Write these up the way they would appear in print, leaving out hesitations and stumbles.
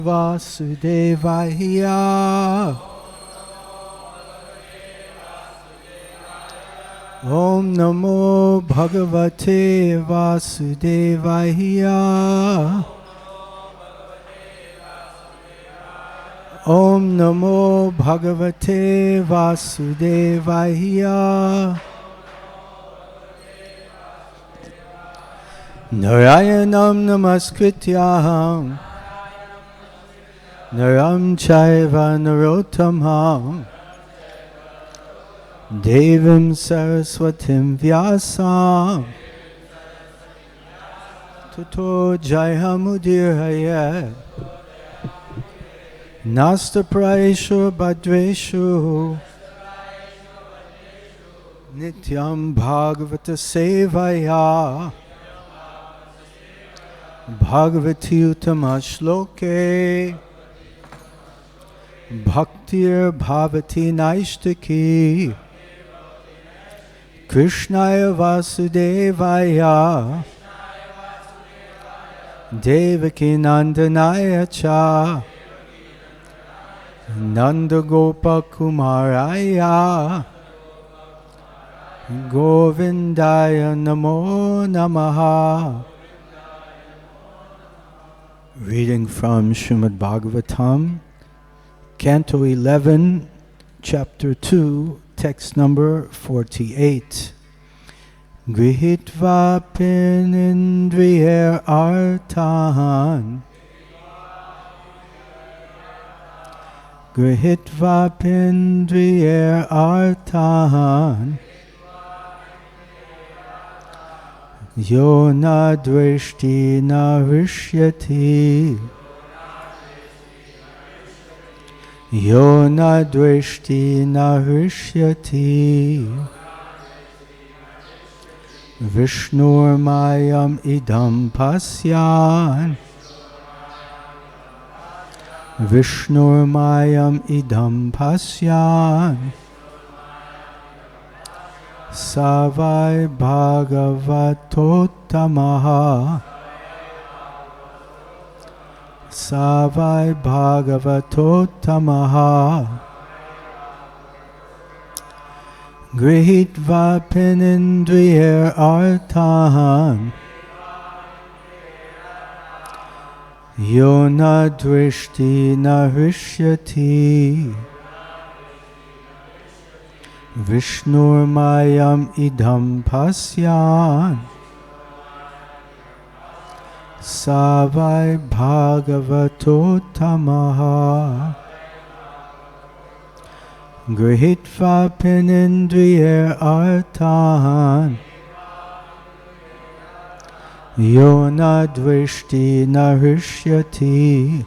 Vasudevaya Om Namo Bhagavate Vasudevaya Om Namo Bhagavate Vasudevaya Narayanam Namaskrityam Naram Chaiva Narottamam Devim Saraswatim Vyasam Tato Jayamudiraya Nasta Praeshu Bhadreshu Nityam Bhagavata Sevaya Bhagavati Uttama Shloke Bhaktir Bhavati Naishtaki Krishnaya Vasudevaya Devaki Nandanaya Cha Nanda Gopa Kumaraya Govindaya Namo Namaha. Reading from Srimad Bhagavatam, Canto 11, Chapter 2, Text number 48. Grihitva pinindriyer artan Grihitva pindriyer artan Yo na dveshti na rishyati Yo na dveshti na rishyati Vishnur mayam idam pasyan Vishnur mayam idam pasyan Savai Bhagavatotamaha Savai Bhagavatotamaha Grihitva pinindriyer artahan Yona drishti na rishyati Vishnur mayam idam pasyan Savai Bhagavatotamaha Grihitva pinindriyer artahan Yona dveshti na rishyati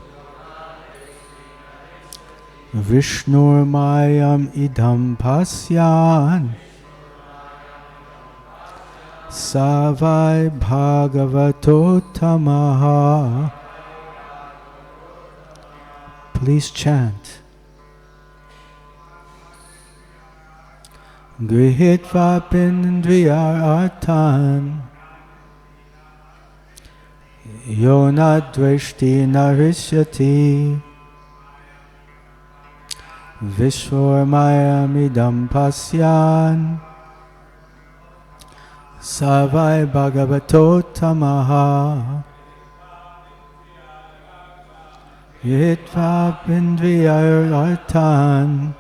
Vishnur mayam idam pasyan Savai Bhagavatotamaha. Please chant. Grihitva pindriyar artan Yona dveshti narishyati Vishwar mayamidam pasyan Savai Bhagavatotamaha Yitva pindriyar artan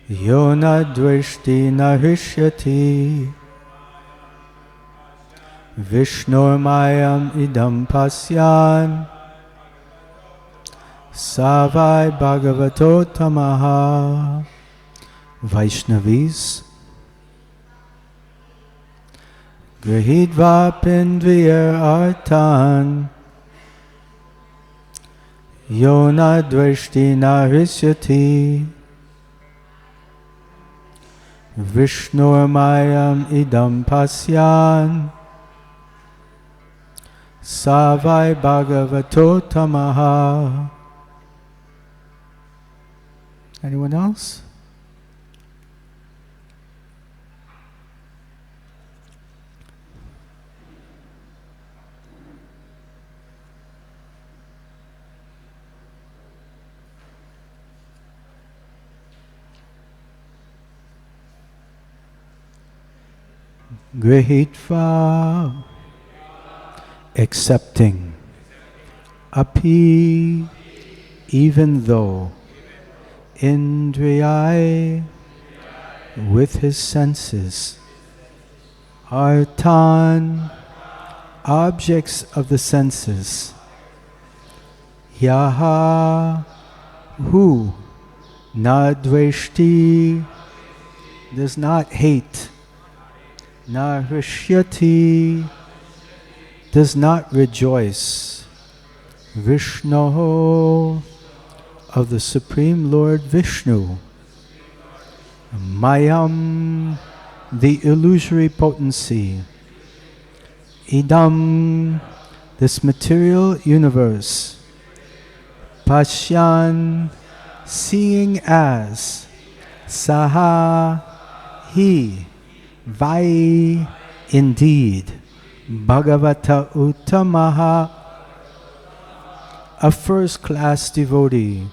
Yona dveshti narishyati Vishnur mayam idam pasyan Savai Bhagavatotamaha. Vaishnavis. Grihitva pindriyar artan Yona dveshti narishyati Vishnur mayam idam pasyan Savai Bhagavatotamaha. Anyone else? grihitva, accepting, api, even though, indriyai, with his senses, artan, objects of the senses, yaha, who, nadveshti, does not hate, narishyati, does not rejoice, Vishnu, of the Supreme Lord Vishnu, mayam, the illusory potency, idam, this material universe, pashyan, seeing as, saha, he, vai, indeed, Bhagavata Uttamaha, a first-class devotee.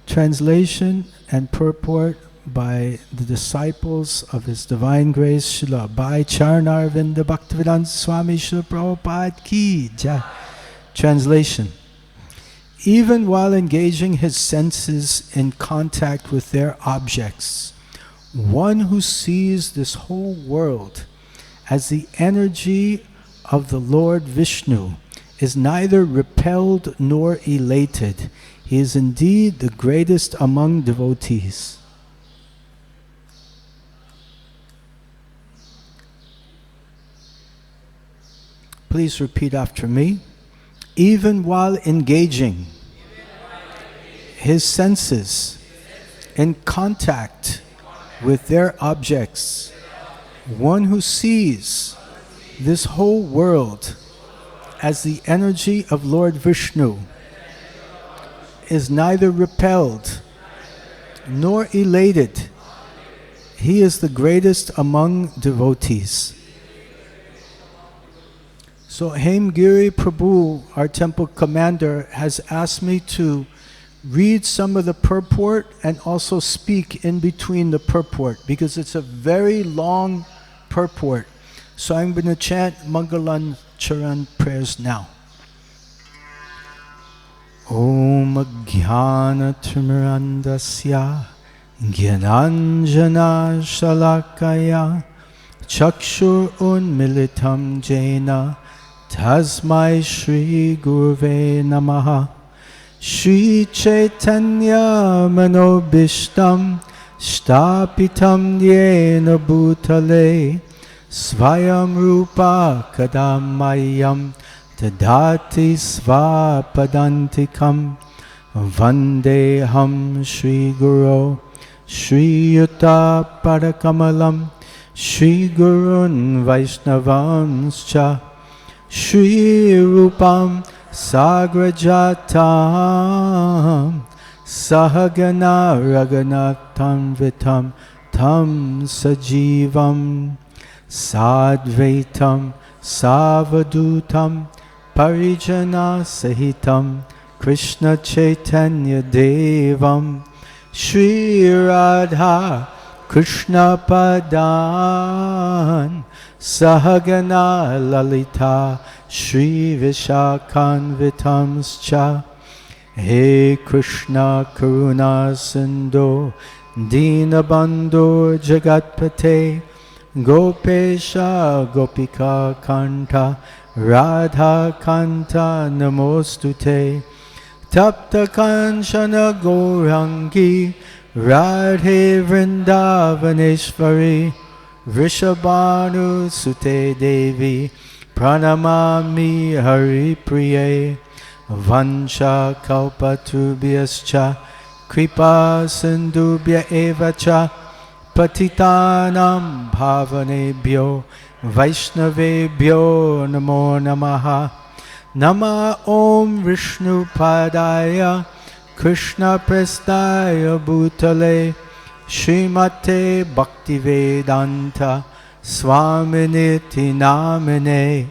Translation and purport by the disciples of His Divine Grace Srila Bhai Charnarvinda Bhaktivedanta Swami Srila Prabhupada Ki Jai. Translation. Even while engaging his senses in contact with their objects, one who sees this whole world as the energy of the Lord Vishnu is neither repelled nor elated. He is indeed the greatest among devotees. Please repeat after me. Even while engaging his senses in contact with their objects, one who sees this whole world as the energy of Lord Vishnu is neither repelled nor elated. He is the greatest among devotees. So Hemgiri Prabhu, our temple commander, has asked me to read some of the purport and also speak in between the purport because it's a very long purport. So I'm going to chant Mangala Charan prayers now. Om Jnana Timirandasya Jnananjana Shalakaya Chakshur Unmilitam Jena Tasmai Shri Guruve Namaha Shri Chaitanya Manobishtam Shtapitam Yena Bhutale Svayam Rupa Kadamayam Tadati Svapadantikam Vandeham Shri Guru Shri Yuta Parakamalam Shri Gurun Vaishnavanscha Shri Rupam Sagrajatam Sahagana Raganatam Vitam Tam Sajivam Sadvaitam Savadutam Parijana Sahitam Krishna Chaitanya Devam Shri Radha Krishna Padan Sahagana Lalita Shri Vishakhanvitamscha He Krishna Karuna Sindhu Dinabandhu Jagatpate Gopesha Gopika Kanta Radha Kanta Namostute Tapta Kanchana Gaurangi Radhe Vrindavaneshvari Vrishabhanu Sute Devi Pranamami Hari Priye Vansha Kalpatubhyascha Kripa Sindubhya Evacha Patitanam Bhavanebhyo Vaishnavebhyo Namo Namaha Nama Om Vishnu Padaya Krishna Prestaya Bhutale Srimate Bhaktivedanta Swaminiti Namine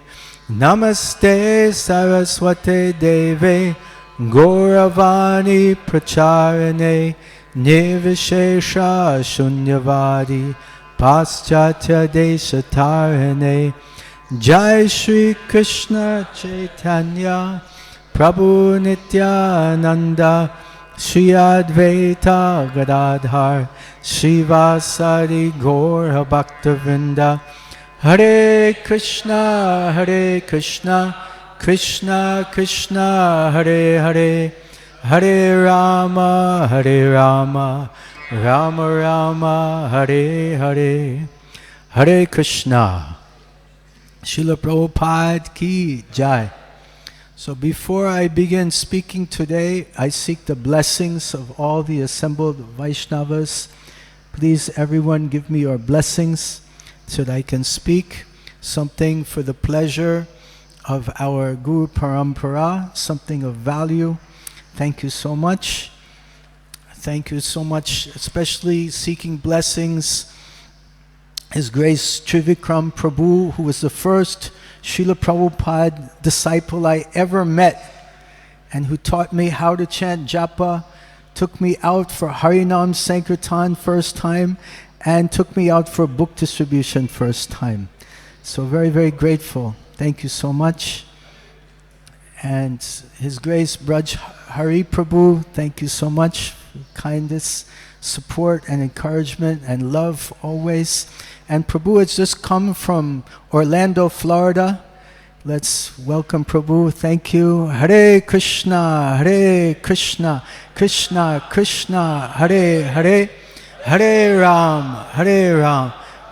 Namaste Saraswate Deve Gauravani Pracharane Nirvishesha Shunyavadi Paschatya Deshatarane. Jai Shri Krishna Chaitanya Prabhu Nityananda Shri Advaita Gadadhar Shivasari Gaura Bhaktavinda. Hare Krishna, Krishna Krishna, Hare Hare, Hare Rama, Rama Rama, Hare Hare. Hare Krishna. Srila Prabhupada ki Jai. So before I begin speaking today, I seek the blessings of all the assembled Vaishnavas. Please everyone give me your blessings so that I can speak something for the pleasure of our Guru Parampara, something of value. Thank you so much. Thank you so much, especially seeking blessings. His Grace Trivikram Prabhu, who was the first Srila Prabhupada disciple I ever met, and who taught me how to chant japa, took me out for Harinam Sankirtan first time, and took me out for book distribution first time. So very, very grateful. Thank you so much. And His Grace Braj Hari Prabhu, thank you so much for kindness, support and encouragement and love always. And Prabhu has just come from Orlando, Florida. Let's welcome Prabhu. Thank you. Hare Krishna, Krishna Krishna, Hare Hare, Hare Ram,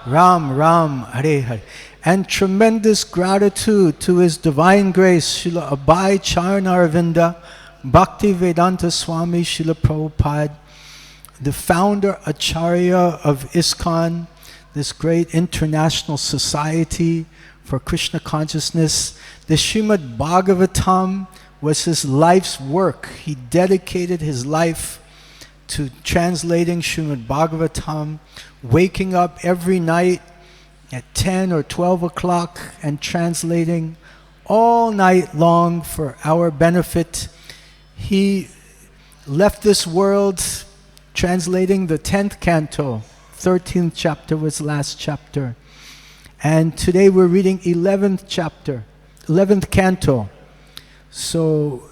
Ram Ram, Hare Hare. And tremendous gratitude to His Divine Grace, Srila Abhay Charanarvinda, Bhakti Vedanta Swami Srila Prabhupada, the founder Acharya of ISKCON, this great international society for Krishna consciousness. The Srimad Bhagavatam was his life's work. He dedicated his life to translating Srimad Bhagavatam, waking up every night at 10 or 12 o'clock and translating all night long for our benefit. He left this world translating the 10th canto. 13th chapter was last chapter. And today we're reading 11th chapter, 11th canto. So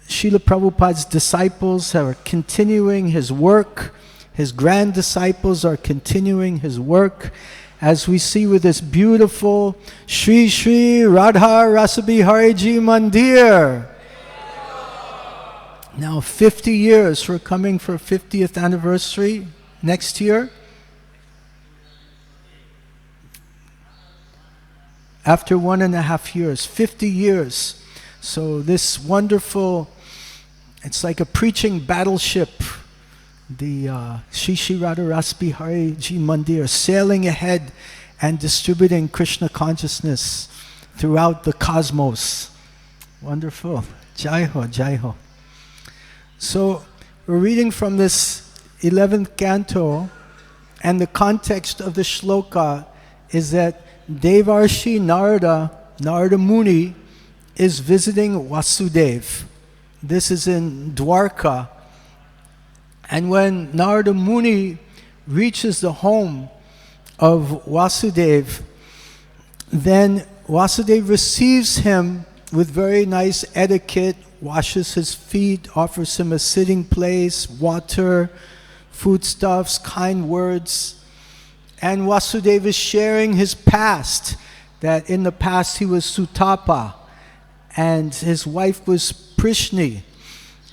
Srila Prabhupada's disciples are continuing his work. His grand disciples are continuing his work. As we see with this beautiful SriSriRadhaRasbihariTemple Mandir. Now 50 years, we're coming for 50th anniversary next year. After 1.5 years, 50 years. So this wonderful, it's like a preaching battleship, the SriSriRadhaRasbihariTemple Mandir, sailing ahead and distributing Krishna consciousness throughout the cosmos. Wonderful. Jai Ho, Jai Ho. So we're reading from this 11th canto, and the context of the shloka is that Devarshi Narada Muni, is visiting Vasudev. This is in Dwarka. And when Narada Muni reaches the home of Vasudev, then Vasudev receives him with very nice etiquette, washes his feet, offers him a sitting place, water, foodstuffs, kind words. And Vasudeva is sharing his past, that in the past he was Sutapa, and his wife was Prishni.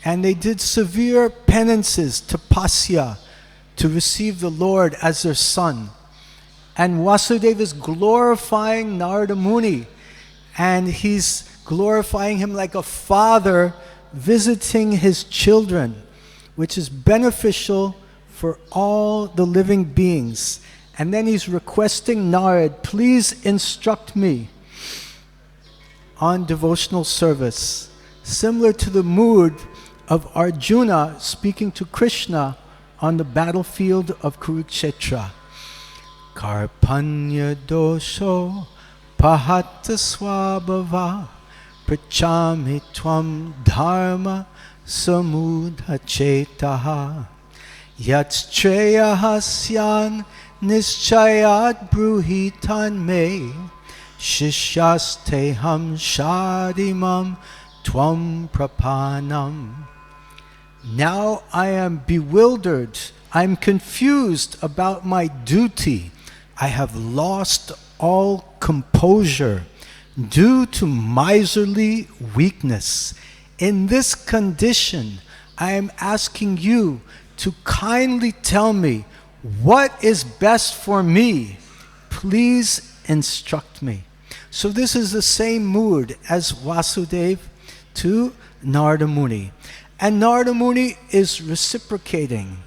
And they did severe penances, tapasya, to receive the Lord as their son. And Vasudeva is glorifying Narada Muni, and he's glorifying him like a father visiting his children, which is beneficial for all the living beings. And then he's requesting Narad, please instruct me on devotional service, similar to the mood of Arjuna speaking to Krishna on the battlefield of Kurukshetra. Karpanya dosho pahatta swabhava prachami tvam dharma samudha chetaha yatstreya hasyan Nischayat bruhitan me Shishyasteham shadimam tvam prapanam. Now I am bewildered, I am confused about my duty. I have lost all composure due to miserly weakness. In this condition, I am asking you to kindly tell me what is best for me. Please instruct me. So this is the same mood as Vasudeva to Narada Muni. And Narada Muni is reciprocating.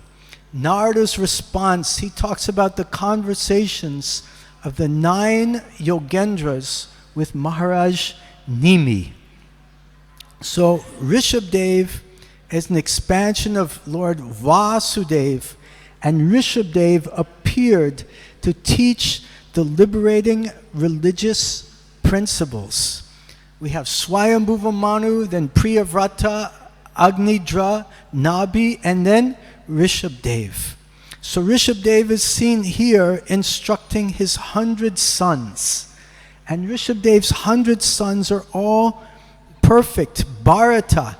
Narada's response, he talks about the conversations of the 9 Yogendras with Maharaj Nimi. So Rishabdev is an expansion of Lord Vasudeva, and Rishabdev appeared to teach the liberating religious principles. We have Swayambhuva Manu, then Priyavrata, Agnidra, Nabi, and then Rishabdev. So Rishabdev is seen here instructing his 100 sons. And Rishabdev's 100 sons are all perfect. Bharata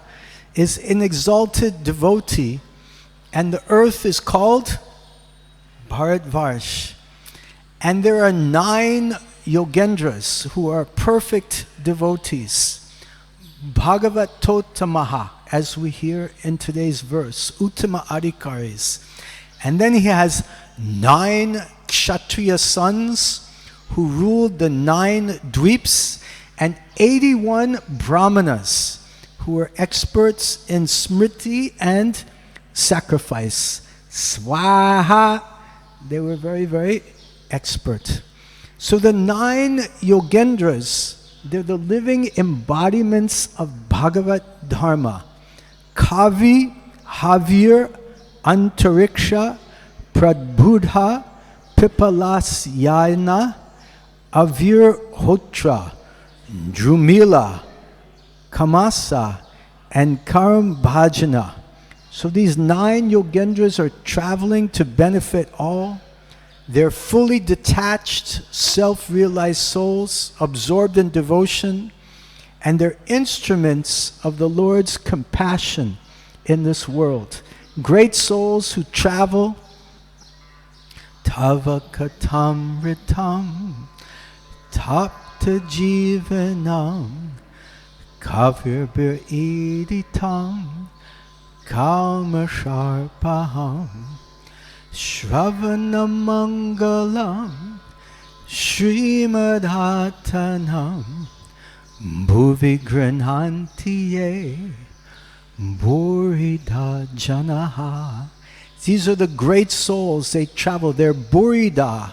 is an exalted devotee, and the earth is called Bharatvarsh. And there are 9 Yogendras who are perfect devotees. Bhagavatottamaha, as we hear in today's verse, Uttama Adhikaris. And then he has 9 Kshatriya sons who ruled the 9 dweeps, and 81 Brahmanas who were experts in smriti and sacrifice. Swaha, they were very, very expert. So the 9 Yogendras, they're the living embodiments of Bhagavat Dharma. Kavi, Havir, Antariksha, Pradbudha, Pipalasyana, Avir Hotra, Drumila, Kamasa, and Karam Bhajana. So these 9 Yogendras are traveling to benefit all. They're fully detached, self-realized souls, absorbed in devotion, and they're instruments of the Lord's compassion in this world. Great souls who travel. Tava katam ritam tapta jivanam kavir bir iditam kalmasharpaham Shravana Mangalam Srimad Bhuvi Granhantiye Burida Janaha. These are the great souls. They travel. They're Burida,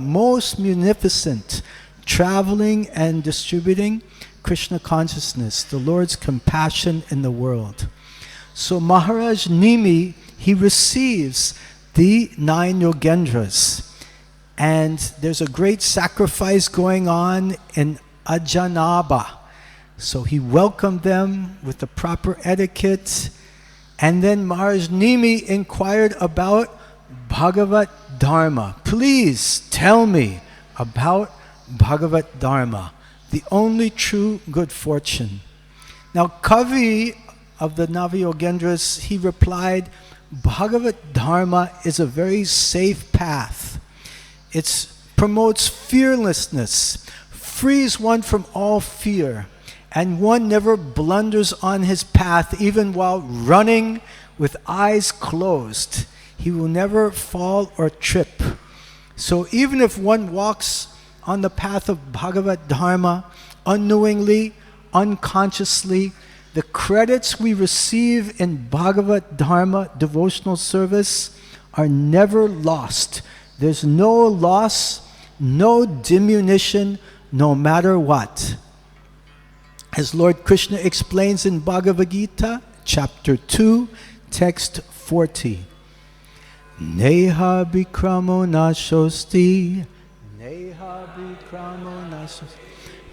most munificent, traveling and distributing Krishna consciousness, the Lord's compassion in the world. So Maharaj Nimi, he receives the 9 Yogendras. And there's a great sacrifice going on in Ajanaba. So he welcomed them with the proper etiquette. And then Maharaj Nimi inquired about Bhagavat Dharma. Please tell me about Bhagavat Dharma, the only true good fortune. Now Kavi of the Navi-Yogendras, he replied, Bhagavat Dharma is a very safe path. It promotes fearlessness, frees one from all fear, and one never blunders on his path even while running with eyes closed. He will never fall or trip. So even if one walks on the path of Bhagavat Dharma unknowingly, unconsciously, the credits we receive in Bhagavat Dharma devotional service are never lost. There's no loss, no diminution, no matter what. As Lord Krishna explains in Bhagavad-gita, chapter 2, text 40. Neha bikramo nashosti, neha bikramo nashosti,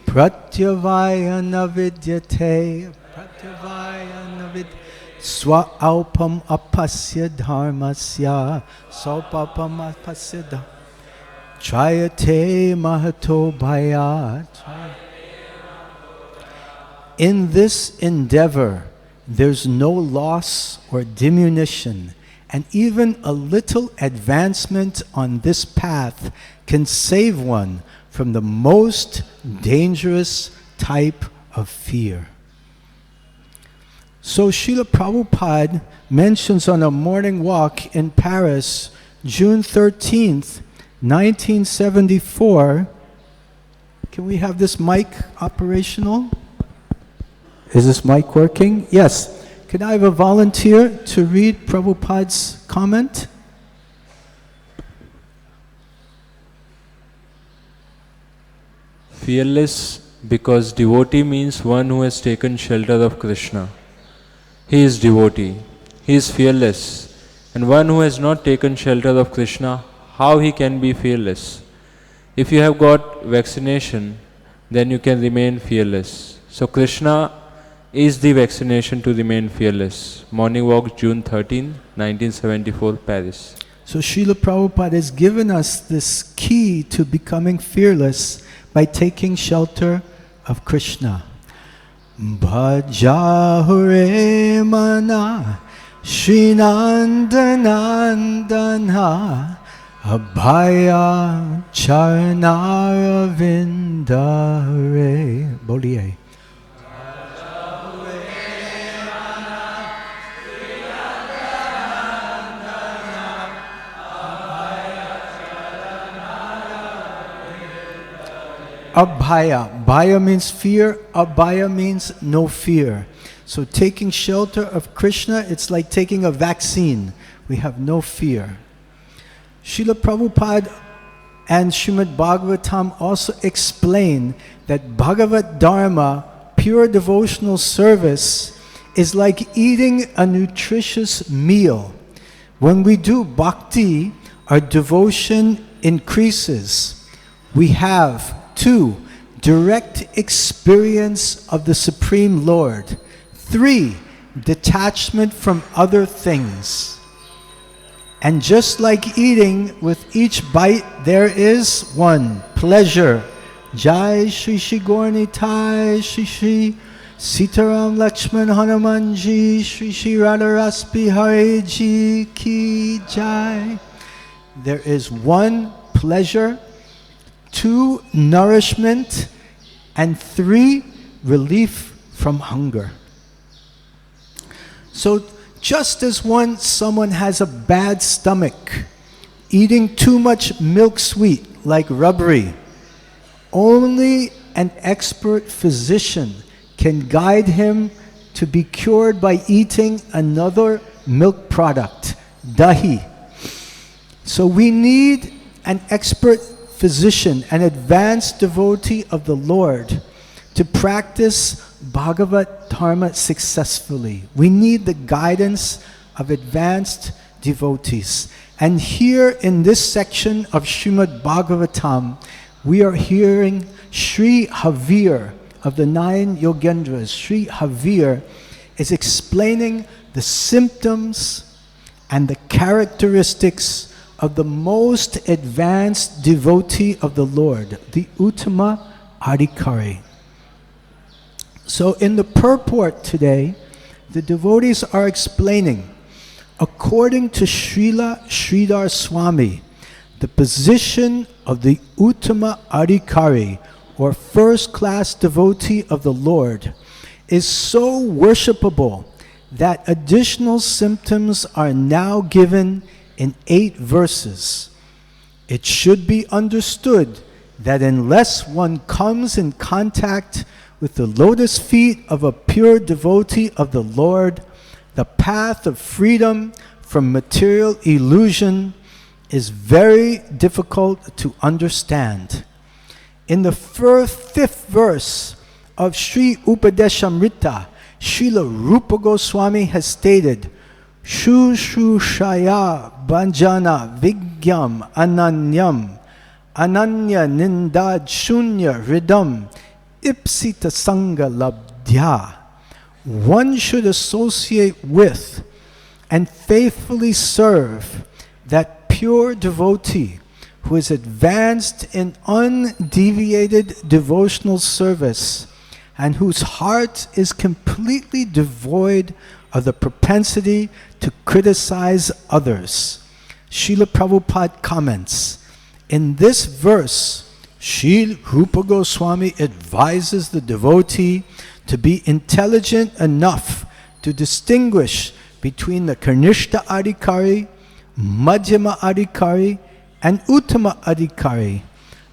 pratyavaya navidyate, pratyavaya navidyate, Swa alpam apasya dharmasya sopapam apasya dharmasya Trayate mahato bhaya. In this endeavor, there's no loss or diminution, and even a little advancement on this path can save one from the most dangerous type of fear. So Srila Prabhupada mentions on a morning walk in Paris, June 13th, 1974. Can we have this mic operational? Is this mic working? Yes. Can I have a volunteer to read Prabhupada's comment? Fearless, because devotee means one who has taken shelter of Krishna. He is devotee. He is fearless. And one who has not taken shelter of Krishna, how he can be fearless? If you have got vaccination, then you can remain fearless. So Krishna is the vaccination to remain fearless. Morning walk, June 13, 1974, Paris. So Srila Prabhupada has given us this key to becoming fearless by taking shelter of Krishna. Bhaja Hare Mana Shrinandanandana Abhaya Charnaravinda. Boliye. Abhaya. Bhaya means fear. Abhaya means no fear. So taking shelter of Krishna, it's like taking a vaccine. We have no fear. Srila Prabhupada and Srimad Bhagavatam also explain that Bhagavat Dharma, pure devotional service, is like eating a nutritious meal. When we do bhakti, our devotion increases. We have 2, direct experience of the Supreme Lord. 3, detachment from other things. And just like eating, with each bite there is 1, pleasure. Jai Shri Shri Gaurnitai Shri Shri Sitaram Lakshman Hanumanji Shri Shri RadharasbihariTemple Ki Jai. There is 1, pleasure. 2, nourishment. And 3, relief from hunger. So just as someone has a bad stomach, eating too much milk sweet like rubbery, only an expert physician can guide him to be cured by eating another milk product, dahi. So we need an expert physician, an advanced devotee of the Lord, to practice Bhagavat Dharma successfully. We need the guidance of advanced devotees. And here in this section of Srimad Bhagavatam, we are hearing Sri Havir of the 9 Yogendras. Sri Havir is explaining the symptoms and the characteristics of the most advanced devotee of the Lord, the Uttama Adhikari. So in the purport today, the devotees are explaining, according to Srila Sridhar Swami, the position of the Uttama Adhikari, or first-class devotee of the Lord, is so worshipable that additional symptoms are now given in 8 verses. It should be understood that unless one comes in contact with the lotus feet of a pure devotee of the Lord, the path of freedom from material illusion is very difficult to understand. In the 5th verse of Sri Upadeshamrita, Srila Rupa Goswami has stated, Shushushaya Banjana Vigyam Ananyam Ananya Nindad Shunya Ridam Ipsita Sangha Labdhya one should associate with and faithfully serve that pure devotee who is advanced in undeviated devotional service and whose heart is completely devoid of the propensity to criticize others. Srila Prabhupada comments, in this verse, Srila Rupa Goswami advises the devotee to be intelligent enough to distinguish between the Kanishta Adhikari, Madhyama Adhikari, and Uttama Adhikari.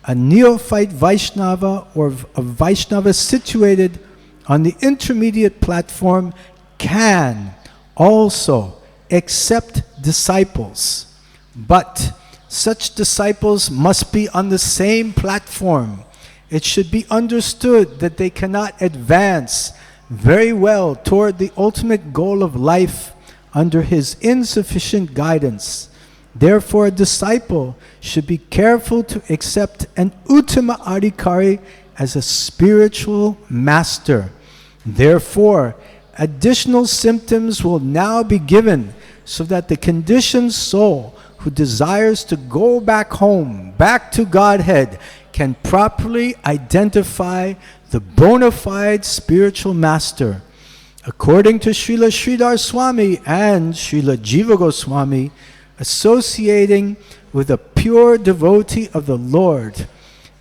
A neophyte Vaishnava or a Vaishnava situated on the intermediate platform can also accept disciples, but such disciples must be on the same platform. It should be understood that they cannot advance very well toward the ultimate goal of life under his insufficient guidance. Therefore, a disciple should be careful to accept an Uttama Adhikari as a spiritual master. Therefore, additional symptoms will now be given so that the conditioned soul who desires to go back home, back to Godhead, can properly identify the bona fide spiritual master. According to Srila Sridhar Swami and Srila Jiva Goswami, associating with a pure devotee of the Lord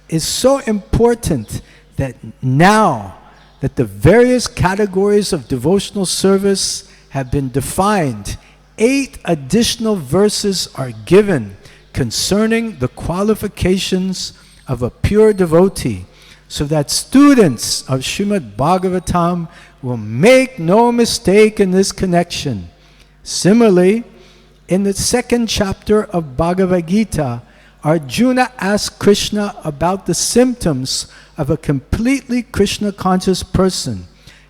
is so important that now that the various categories of devotional service have been defined, 8 additional verses are given concerning the qualifications of a pure devotee, so that students of Srimad Bhagavatam will make no mistake in this connection. Similarly, in the 2nd chapter of Bhagavad-gita, Arjuna asked Krishna about the symptoms of a completely Krishna-conscious person,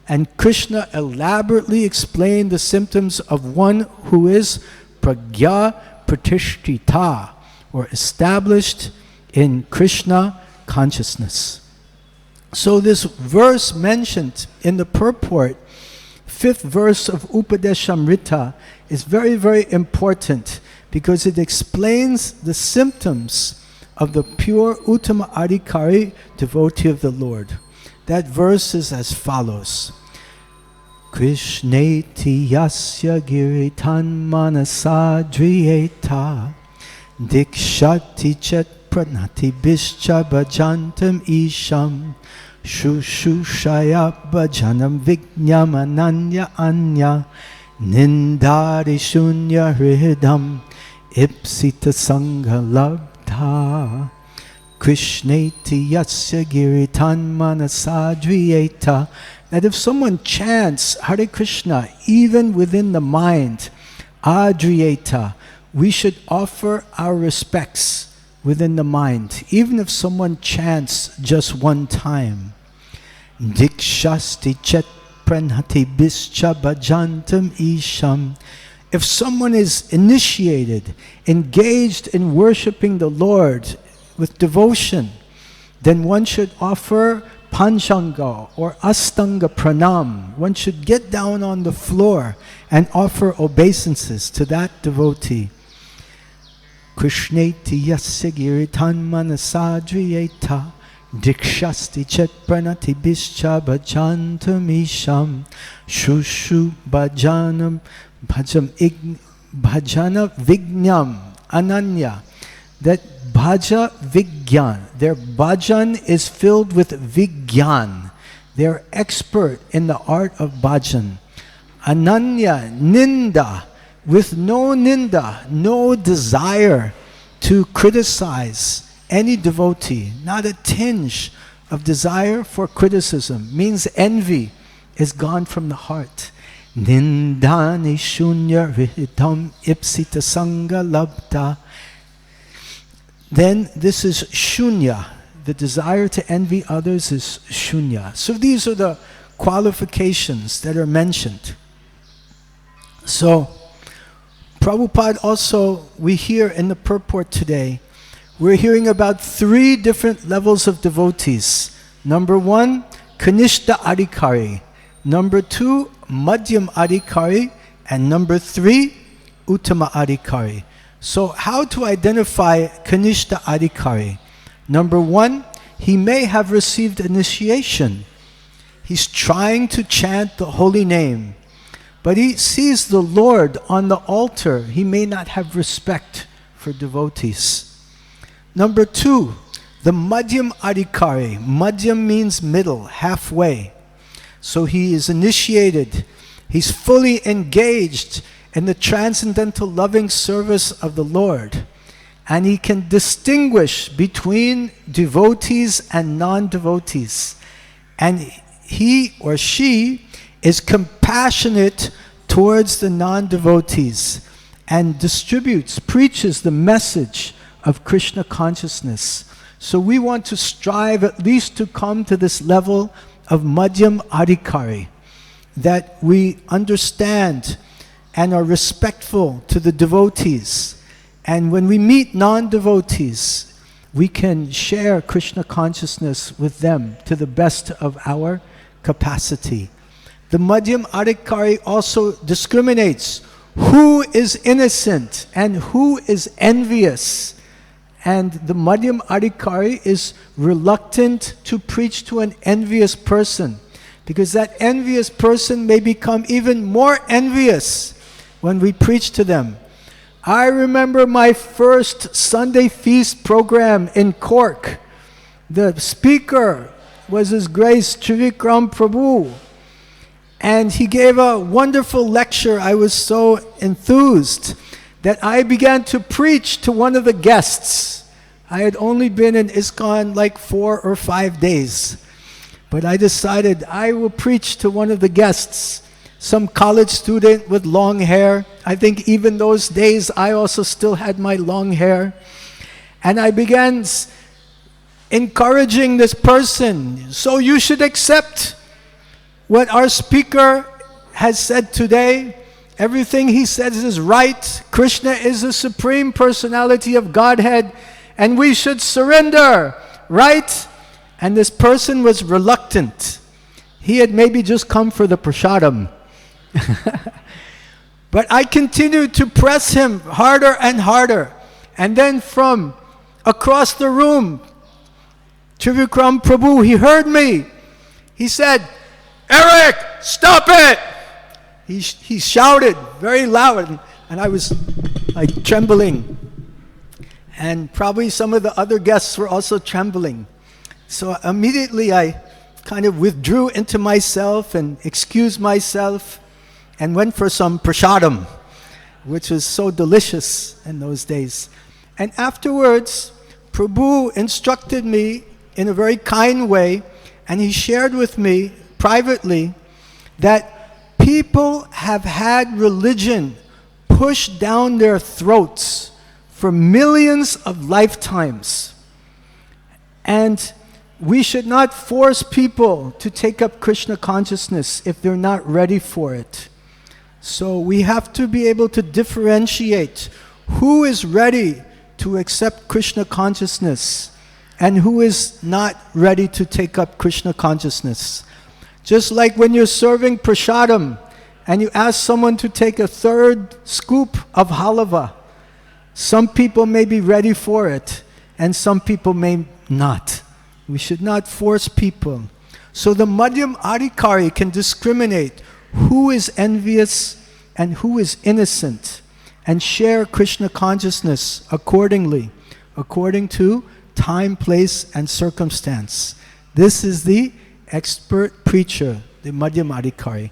and Krishna elaborately explained the symptoms of one who is pragya pratishtita, or established in Krishna consciousness. So this verse mentioned in the purport, 5th verse of Upadeshamrita, is very, very important because it explains the symptoms of the pure Uttama Adhikari devotee of the Lord. That verse is as follows. Krishneti yasya giritan manasadriyeta dikshati chet pranati bischa bhajantam isham shushushaya bhajanam vijnam ananya anya nindari shunya hridam ipsita sangha labdha Krishneti yasya giritan manasadriyeta. That if someone chants Hare Krishna even within the mind, adriyeta, we should offer our respects within the mind, even if someone chants just one time. Dikshasti chet pranati bischa bhajantam isham. If someone is initiated, engaged in worshipping the Lord with devotion, then one should offer Panchanga or Astanga Pranam. One should get down on the floor and offer obeisances to that devotee. Krishneti yasya giritan manasadriyeta dikshasti chet pranati bischa bhajantam isham shushu bhajanam bhajana vijnam ananya. That bhaja vigyan, their bhajan is filled with vigyan. They're expert in the art of bhajan. Ananya, ninda, with no ninda, no desire to criticize any devotee, not a tinge of desire for criticism, means envy is gone from the heart. Nindani shunya rihitam ipsita sangha labda. Then this is shunya. The desire to envy others is shunya. So these are the qualifications that are mentioned. So Prabhupada also, we hear in the purport today, we're hearing about 3 different levels of devotees. Number 1, Kanishta Adhikari, number 2, Madhyam Adhikari, and number 3, Uttama Adhikari. So how to identify Kanishta Adhikari? Number 1, he may have received initiation. He's trying to chant the holy name, but he sees the Lord on the altar. He may not have respect for devotees. Number 2, the Madhyam Adhikari. Madhyam means middle, halfway. So he is initiated. He's fully engaged in the transcendental loving service of the Lord. And he can distinguish between devotees and non-devotees. And he or she is compassionate towards the non-devotees and preaches the message of Krishna consciousness. So we want to strive at least to come to this level of Madhyam Adhikari, that we understand and are respectful to the devotees. And when we meet non-devotees, we can share Krishna consciousness with them to the best of our capacity. The Madhyam Adhikari also discriminates who is innocent and who is envious. And the Madhyam Adhikari is reluctant to preach to an envious person, because that envious person may become even more envious when we preach to them. I remember my first Sunday feast program in Cork. The speaker was His Grace Trivikram Prabhu, and he gave a wonderful lecture. I was so enthused that I began to preach to one of the guests. I had only been in ISKCON like 4 or 5 days, but I decided I will preach to one of the guests, some college student with long hair. I think even those days I also still had my long hair. And I began encouraging this person. So you should accept what our speaker has said today. Everything he says is right. Krishna is the Supreme Personality of Godhead, and we should surrender, right? And this person was reluctant. He had maybe just come for the prasadam. But I continued to press him harder and harder. And then from across the room, Trivikram Prabhu, he heard me. He said, "Eric, stop it!" He shouted very loud, and I was like trembling. And probably some of the other guests were also trembling. So immediately I kind of withdrew into myself and excused myself and went for some prasadam, which was so delicious in those days. And afterwards, Prabhu instructed me in a very kind way, and he shared with me privately that people have had religion pushed down their throats for millions of lifetimes. And we should not force people to take up Krishna consciousness if they're not ready for it. So we have to be able to differentiate who is ready to accept Krishna consciousness and who is not ready to take up Krishna consciousness. Just like when you're serving prasadam and you ask someone to take a 3rd scoop of halava, some people may be ready for it and some people may not. We should not force people. So the Madhyam Adhikari can discriminate who is envious and who is innocent, and share Krishna consciousness accordingly, according to time, place, and circumstance. This is the expert preacher, the Madhyam Adhikari.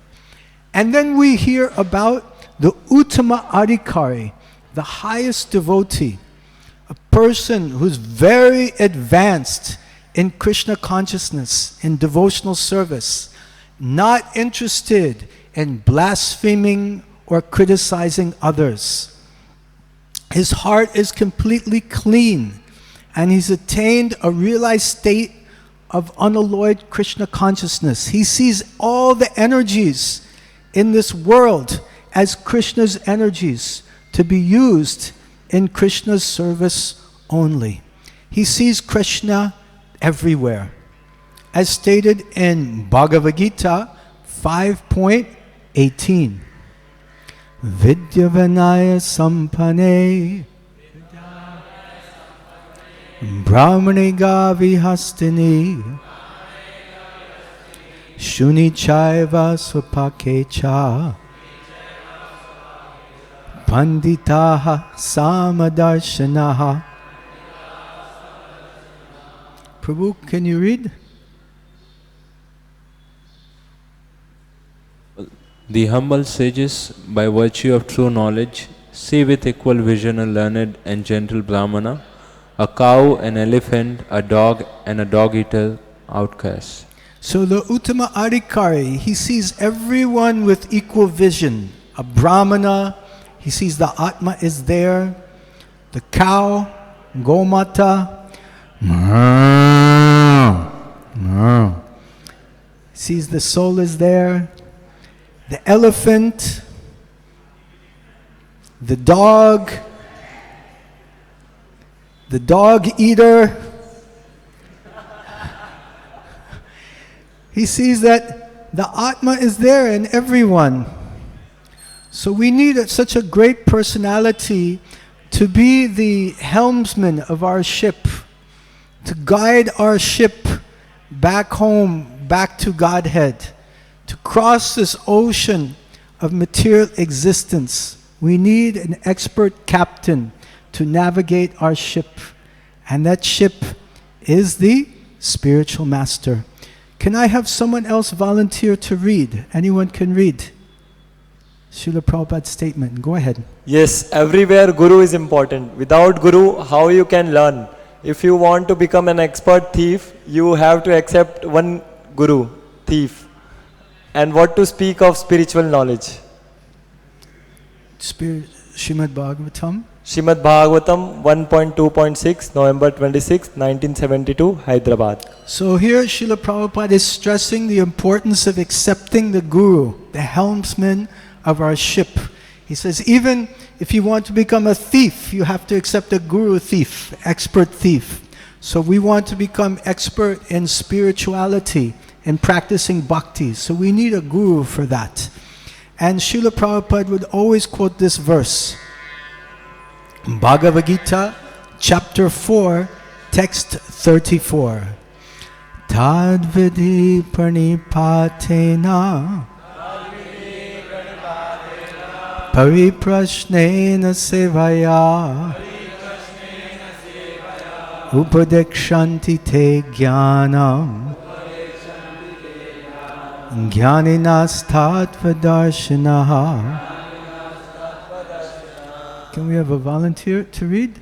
And then we hear about the Uttama Adhikari, the highest devotee, a person who's very advanced in Krishna consciousness, in devotional service, not interested in blaspheming or criticizing others. His heart is completely clean, and he's attained a realized state of unalloyed Krishna consciousness. He sees all the energies in this world as Krishna's energies to be used in Krishna's service only. He sees Krishna everywhere. As stated in Bhagavad-gita 5.18. Vidyavanaya sampane Brahmaniga vihastini Shunichaiva swapakecha Panditaha samadarshanaha. Prabhu, can you read? The humble sages, by virtue of true knowledge, see with equal vision a learned and gentle Brahmana, a cow, an elephant, a dog, and a dog-eater outcast. So the Uttama Adhikari, he sees everyone with equal vision. A Brahmana, he sees the Atma is there. The cow, Gomata, sees the soul is there. The elephant, the dog eater, he sees that the Atma is there in everyone. So we need such a great personality to be the helmsman of our ship, to guide our ship back home, back to Godhead. To cross this ocean of material existence, we need an expert captain to navigate our ship. And that ship is the spiritual master. Can I have someone else volunteer to read? Anyone can read. Srila Prabhupada's statement. Go ahead. Yes, everywhere Guru is important. Without Guru, how you can learn? If you want to become an expert thief, you have to accept one Guru, thief. And what to speak of spiritual knowledge? Srimad Bhagavatam. Srimad Bhagavatam 1.2.6, November 26, 1972, Hyderabad. So here Srila Prabhupada is stressing the importance of accepting the Guru, the helmsman of our ship. He says even if you want to become a thief, you have to accept a Guru thief, expert thief. So we want to become expert in spirituality, in practicing bhakti. So we need a Guru for that. And Srila Prabhupada would always quote this verse. Bhagavad-gita, chapter 4, text 34. Tadvidi pranipatena pariprashnena sevaya upadekshanti te jnanam jnaninastatvadarshanaha. Can we have a volunteer to read?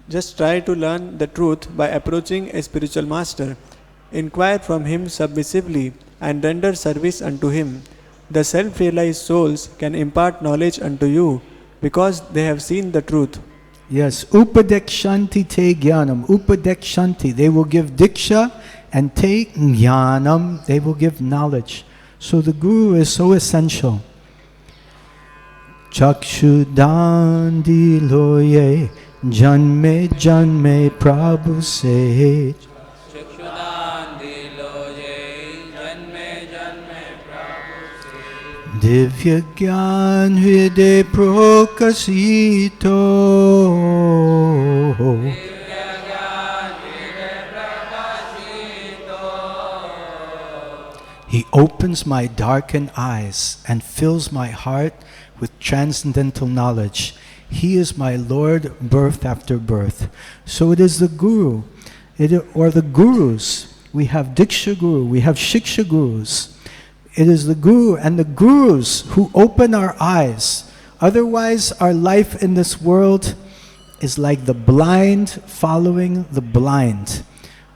Just try to learn the truth by approaching a spiritual master. Inquire from him submissively and render service unto him. The self-realized souls can impart knowledge unto you because they have seen the truth. Yes, upadekshanti te jnanam. Upadekshanti, they will give diksha, and te jnanam, they will give knowledge. So the Guru is so essential. Chakshudandi loye janme janme prabhu se divya gyan hriday prokasito. He opens my darkened eyes and fills my heart with transcendental knowledge. He is my Lord, birth after birth. So it is the Guru, or the Gurus. We have Diksha Guru, we have Shiksha Gurus. It is the Guru and the Gurus who open our eyes. Otherwise, our life in this world is like the blind following the blind.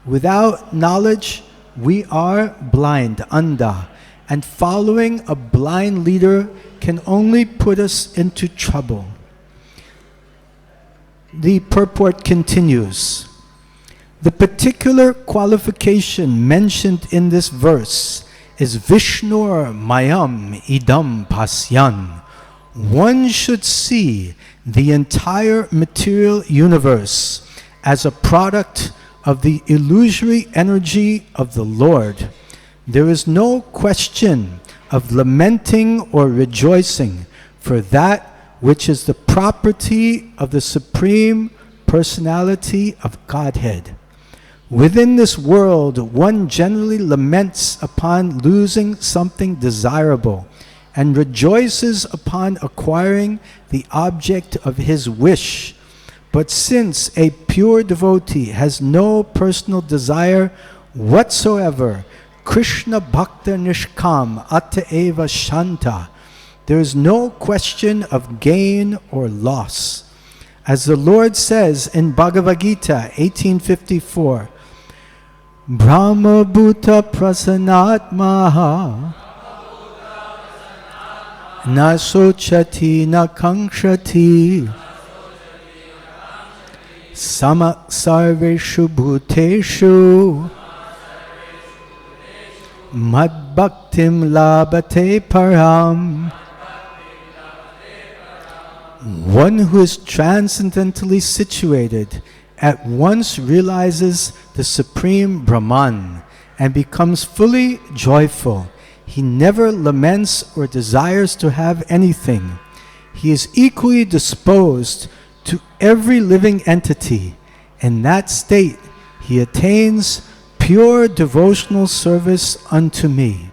Without knowledge, we are blind, andha. And following a blind leader can only put us into trouble. The purport continues. The particular qualification mentioned in this verse is Vishnur Mayam Idam Pasyan. One should see the entire material universe as a product of the illusory energy of the Lord, there is no question of lamenting or rejoicing for that which is the property of the Supreme Personality of Godhead. Within this world, one generally laments upon losing something desirable and rejoices upon acquiring the object of his wish. But since a pure devotee has no personal desire whatsoever, Krishna Bhakta Nishkam Ataeva Shanta, there is no question of gain or loss. As the Lord says in Bhagavad-gita 1854, Brahma Bhuta Prasanatmaha Na Sochati Na Kankshati Sama Sarveshu Bhuteshu Mad Bhaktim Labate Param. One who is transcendently situated at once realizes the Supreme Brahman and becomes fully joyful. He never laments or desires to have anything. He is equally disposed to every living entity. In that state, he attains pure devotional service unto me.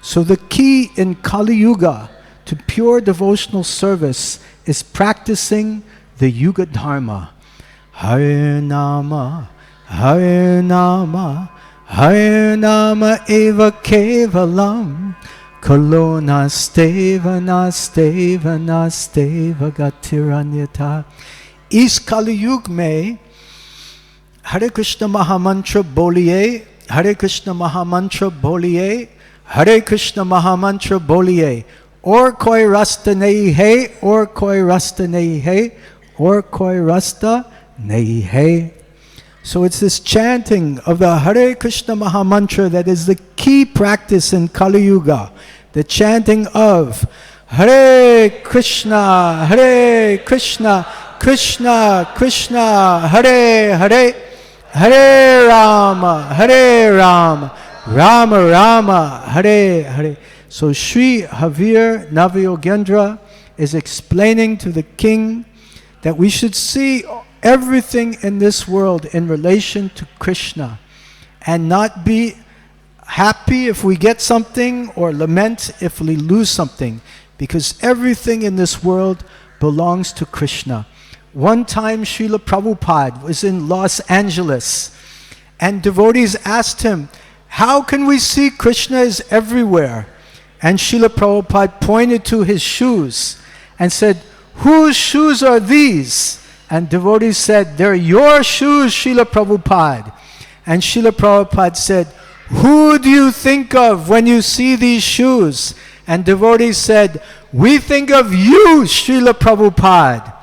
So the key in Kali Yuga to pure devotional service is practicing the Yuga Dharma. Hare Nama, Hare Nama, Hare Nama Eva Kevalam, Kalo Nasteva Nasteva Nasteva Gatiranyata. इस कलयुग में हरे कृष्ण महामंत्र बोलिए, हरे कृष्ण महामंत्र बोलिए, हरे कृष्ण महामंत्र बोलिए, और कोई रास्ता नहीं है, और कोई रास्ता नहीं है, और कोई रास्ता नहीं है. So it's this chanting of the Hare Krishna Mahamantra that is the key practice in Kali Yuga. The chanting of Hare Krishna, Krishna Krishna, Hare Hare, Hare Rama, Rama Rama, Hare Hare. So Sri Havir Navayogendra is explaining to the king that we should see everything in this world in relation to Krishna and not be happy if we get something or lament if we lose something, because everything in this world belongs to Krishna. One time Srila Prabhupada was in Los Angeles and devotees asked him, how can we see Krishna is everywhere? And Srila Prabhupada pointed to his shoes and said, whose shoes are these? And devotees said, they're your shoes, Srila Prabhupada. And Srila Prabhupada said, who do you think of when you see these shoes? And devotees said, we think of you, Srila Prabhupada.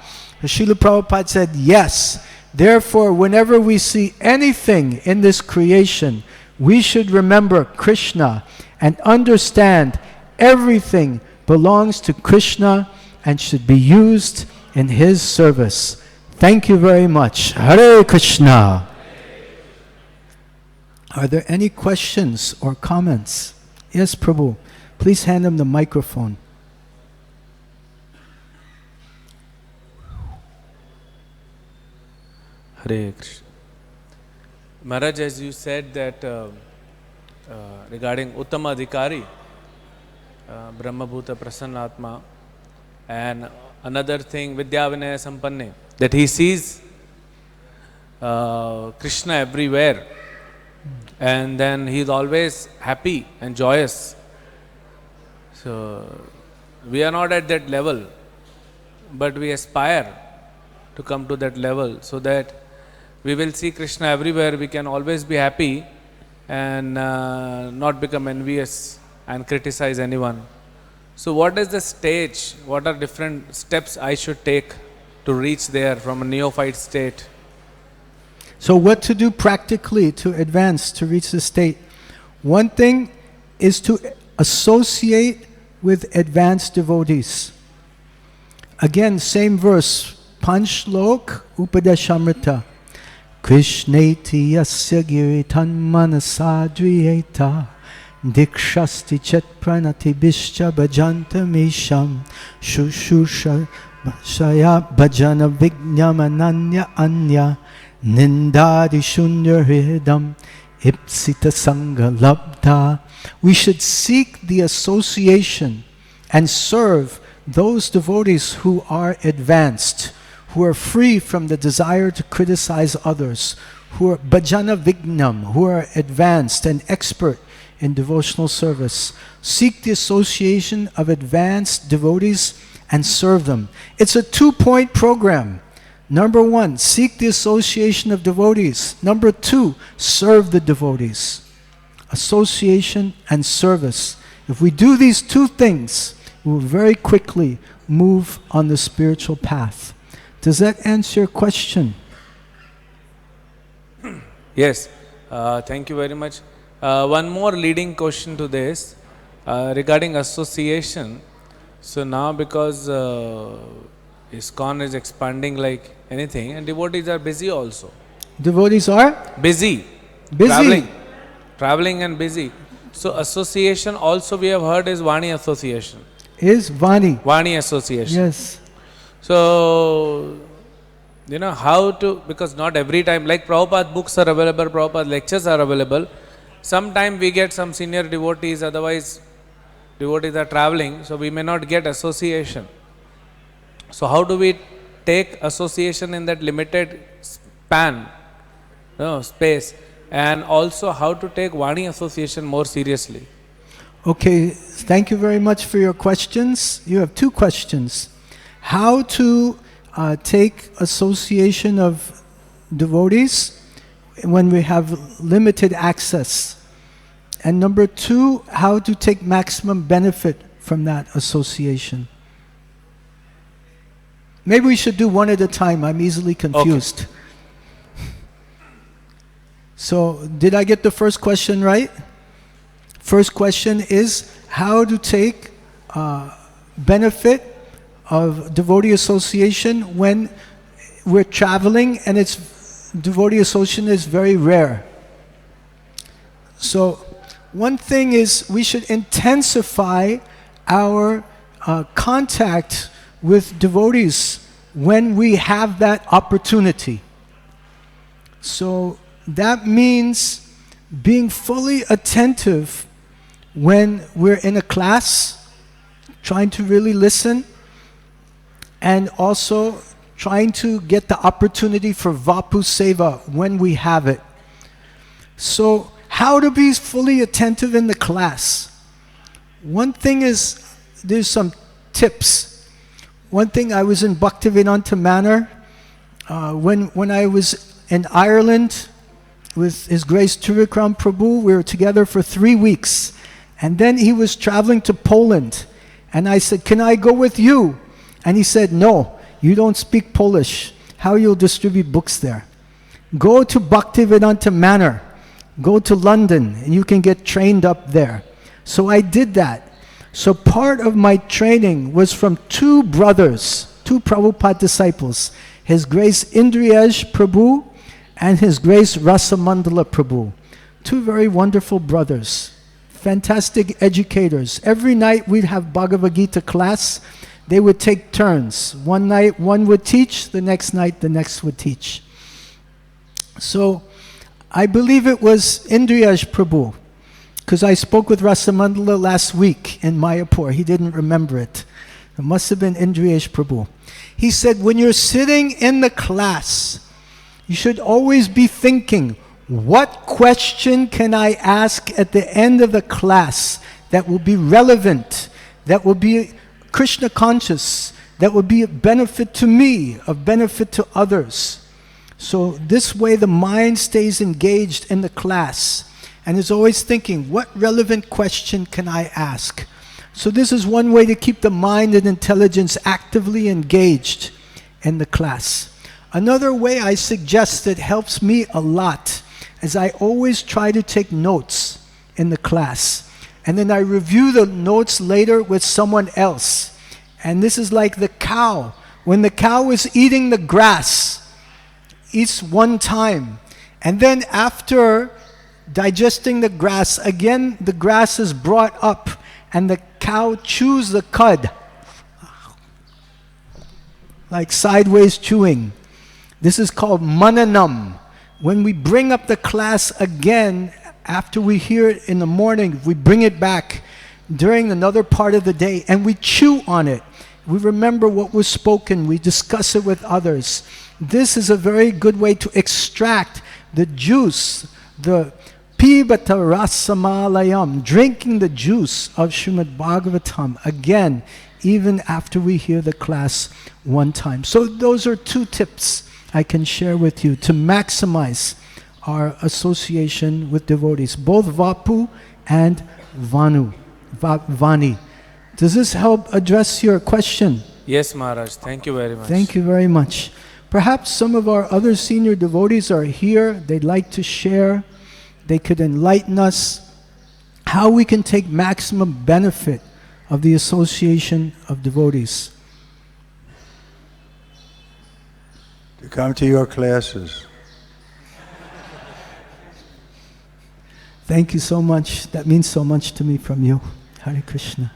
Srila Prabhupada said, yes. Therefore, whenever we see anything in this creation, we should remember Krishna and understand everything belongs to Krishna and should be used in his service. Thank you very much. Hare Krishna. Are there any questions or comments? Yes, Prabhu. Please hand him the microphone. Hare Krishna. Maharaj, as you said that regarding Uttama Adhikari, Brahma Bhuta Prasannatma, and another thing, Vidya Vinaya Sampanne, that he sees Krishna everywhere, and then he is always happy and joyous. So we are not at that level, but we aspire to come to that level so that we will see Krishna everywhere. We can always be happy and not become envious and criticize anyone. So what is the stage? What are different steps I should take to reach there from a neophyte state? So what to do practically to advance, to reach the state? One thing is to associate with advanced devotees. Again, same verse, Panchlok Upadeshamrita. Krishneti yasya giritan manasadriyeta dikshasti chet pranati bishcha bhajantamisham shushusha shaya bhajana vignamananya anya nindadi shunya hridam ipsita sangha labdha. We should seek the association and serve those devotees who are advanced, who are free from the desire to criticize others, who are bhajana vignam, who are advanced and expert in devotional service. Seek the association of advanced devotees and serve them. It's a 2-point program. Number 1, seek the association of devotees. Number 2, serve the devotees. Association and service. If we do these 2 things, we will very quickly move on the spiritual path. Does that answer your question? Yes. Thank you very much. One more leading question to this regarding association. So now because ISKCON is expanding like anything and devotees are busy also. Devotees are? Busy. Traveling and busy. So association also we have heard is Vani association. Is Vani. Vani association. Yes. So, how to, because not every time, like Prabhupada books are available, Prabhupada lectures are available. Sometime we get some senior devotees, otherwise devotees are traveling, so we may not get association. So how do we take association in that limited span, space, and also how to take Vani association more seriously? Okay, thank you very much for your questions. You have 2 questions. How to take association of devotees when we have limited access. And number 2, how to take maximum benefit from that association. Maybe we should do one at a time. I'm easily confused. Okay. So, did I get the first question right? First question is how to take benefit of devotee association when we're traveling and it's devotee association is very rare. So one thing is we should intensify our contact with devotees when we have that opportunity. So that means being fully attentive when we're in a class, trying to really listen, and also trying to get the opportunity for Vapu Seva when we have it. So how to be fully attentive in the class? One thing is, there's some tips. One thing, I was in Bhaktivedanta Manor when I was in Ireland with His Grace Trivikram Prabhu. We were together for 3 weeks. And then he was traveling to Poland. And I said, can I go with you? And he said, no, you don't speak Polish. How you'll distribute books there? Go to Bhaktivedanta Manor. Go to London and you can get trained up there. So I did that. So part of my training was from 2 brothers, 2 Prabhupada disciples. His Grace Indriyaj Prabhu and His Grace Rasamandala Prabhu. 2 very wonderful brothers. Fantastic educators. Every night we'd have Bhagavad-gita class. They would take turns. One night one would teach, the next night the next would teach. So I believe it was Indriyaj Prabhu, because I spoke with Rasamandala last week in Mayapur. He didn't remember it. It must have been Indriyaj Prabhu. He said, when you're sitting in the class, you should always be thinking, what question can I ask at the end of the class that will be relevant, that will be Krishna conscious, that will be a benefit to me, a benefit to others. So this way the mind stays engaged in the class and is always thinking, what relevant question can I ask? So this is one way to keep the mind and intelligence actively engaged in the class. Another way I suggest that helps me a lot is I always try to take notes in the class. And then I review the notes later with someone else. And this is like the cow. When the cow is eating the grass, eats one time. And then after digesting the grass, again the grass is brought up and the cow chews the cud. Like sideways chewing. This is called mananam. When we bring up the class again, after we hear it in the morning, we bring it back during another part of the day and we chew on it. We remember what was spoken, we discuss it with others. This is a very good way to extract the juice, the pibata rasamalayam, drinking the juice of Srimad Bhagavatam again, even after we hear the class one time. So those are two tips I can share with you to maximize our association with devotees, both Vapu and Vani. Does this help address your question? Yes, Maharaj. Thank you very much. Thank you very much. Perhaps some of our other senior devotees are here. They'd like to share. They could enlighten us how we can take maximum benefit of the association of devotees. To come to your classes. Thank you so much. That means so much to me from you. Hare Krishna.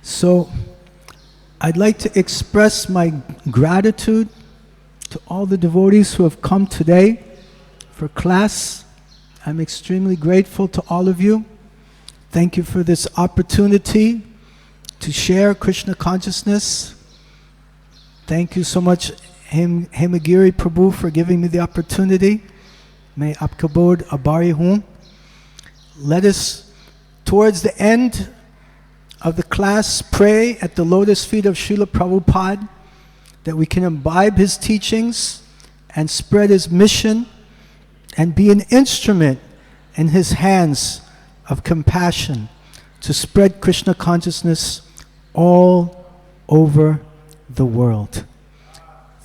So, I'd like to express my gratitude to all the devotees who have come today for class. I'm extremely grateful to all of you. Thank you for this opportunity to share Krishna consciousness. Thank you so much, Hemagiri Prabhu, for giving me the opportunity. May Aapka Bod Abari Hoon. Let us, towards the end of the class, pray at the lotus feet of Srila Prabhupada that we can imbibe his teachings and spread his mission and be an instrument in his hands of compassion to spread Krishna consciousness all over the world.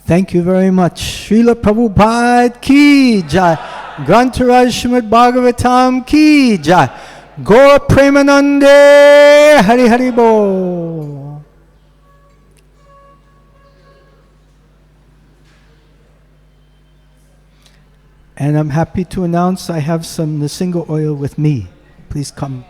Thank you very much. Srila Prabhupada ki jai. Grantaraj Srimad Bhagavatam ki jai. Gaur Premanande Hari Hari Bo. And I'm happy to announce I have some Nasinga oil with me. Please come.